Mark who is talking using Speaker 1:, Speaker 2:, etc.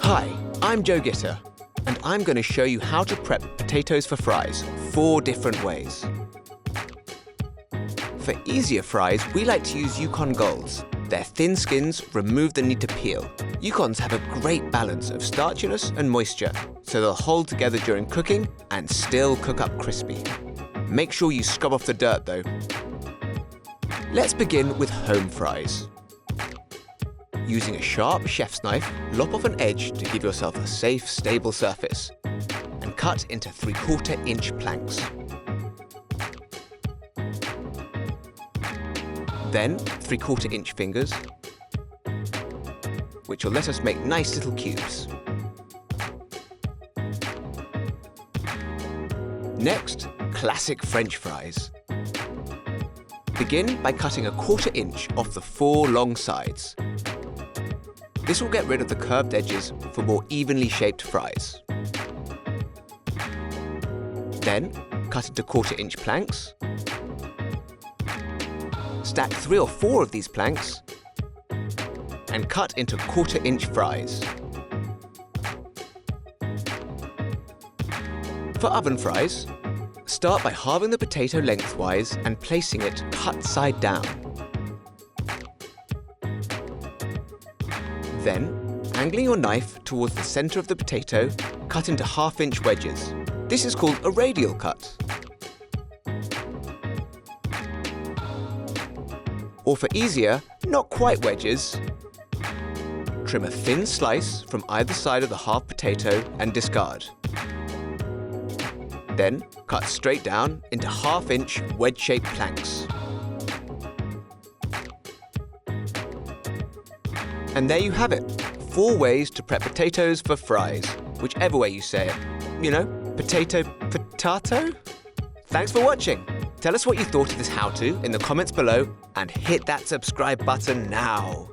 Speaker 1: Hi, I'm Joe Gitter, and I'm going to show you how to prep potatoes for fries 4 different ways. For easier fries, we like to use Yukon Golds. Their thin skins remove the need to peel. Yukons have a great balance of starchiness and moisture, so they'll hold together during cooking and still cook up crispy. Make sure you scrub off the dirt though. Let's begin with home fries. Using a sharp chef's knife, lop off an edge to give yourself a safe, stable surface, and cut into 3/4 inch planks. Then 3/4 inch fingers, which will let us make nice little cubes. Next, classic French fries. Begin by cutting 1/4 inch off the 4 long sides. This will get rid of the curved edges for more evenly shaped fries. Then, cut into 1/4 inch planks. Stack 3 or 4 of these planks and cut into 1/4 inch fries. For oven fries, start by halving the potato lengthwise and placing it cut side down. Then, angling your knife towards the center of the potato, cut into 1/2 inch wedges. This is called a radial cut. Or for easier, not quite wedges, trim a thin slice from either side of the half potato and discard. Then, cut straight down into 1/2 inch wedge-shaped planks. And there you have it, 4 ways to prep potatoes for fries, whichever way you say it. You know, potato? Thanks for watching. Tell us what you thought of this how-to in the comments below and hit that subscribe button now.